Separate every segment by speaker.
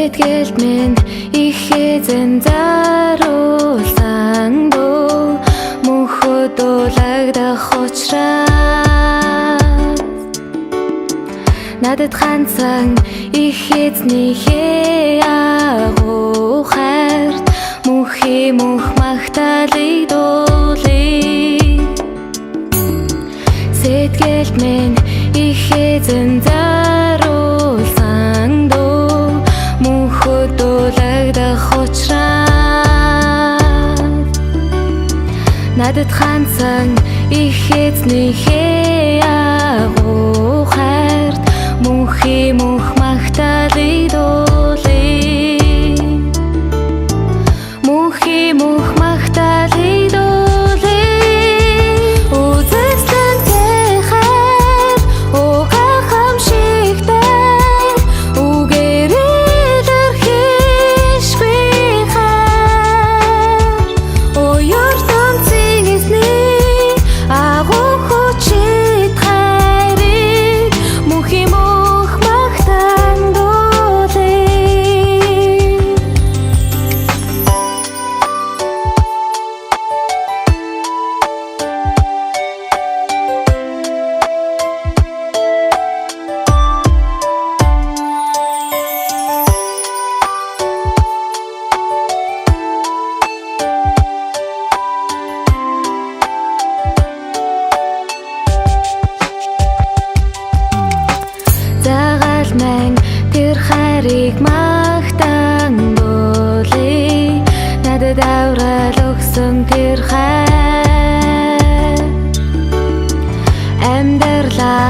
Speaker 1: Сэтгэлд минь их эзэн заруулсан дөө мөнхөд улагдах учраас надад ганцхан их эзнийхээ агуу хайрт мөнхийн мөнх магтаалыг дуулъя. Сэтгэлд минь их эзэн заруулсан дөө мөнхөд улагдах учраас надад ганцхан их эзнийхээ агуу хайрт мөнхийн мөнх магтаалыг дуулъя. Мөнхийн мөнх магтаалыг дуулъя. Үзэсгэлэнтэй хайр оо гайхамшигтай үгээр илэрхийлшгүй хайр оо ертөнцийн эзний агуу хүчит хайрыг мөнхийн мөнх магтан дуулъя. Заgal маань тэр хайрыг магтан дуулъя. Надад аврал өгсөн тэр хайр амьдралаа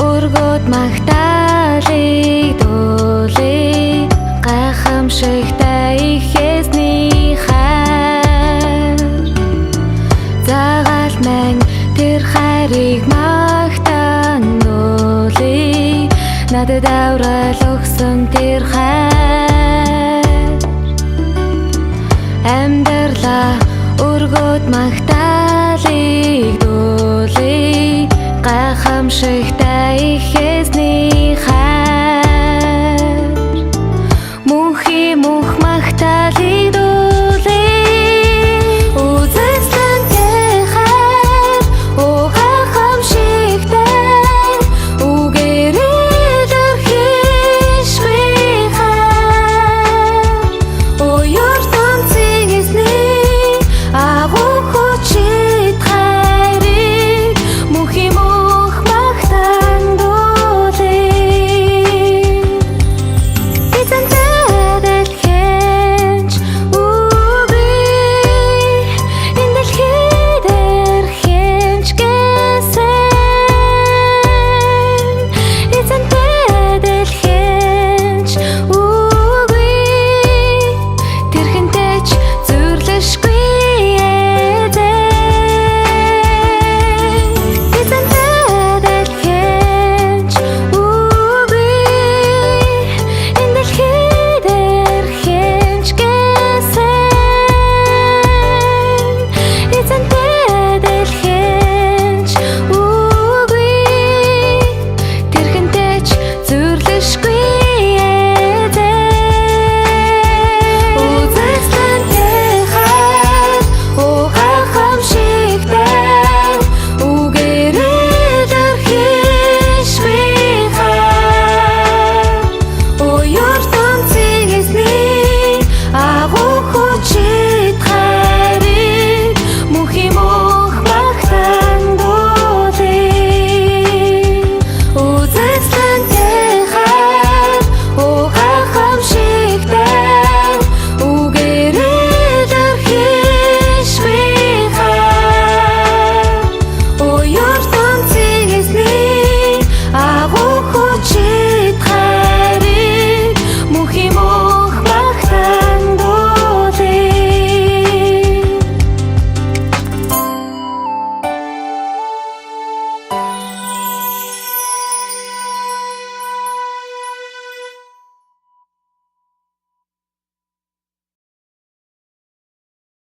Speaker 1: өргөд магтаалыг дуулъя. Гайхамшигтай их эзний хайр заgal маань тэр хайрыг магтан дуулъя. Надад аврал өгсөн тэр хайр амьдралаа өргөд магтаалыг дуулъя. Гайхамшигтай их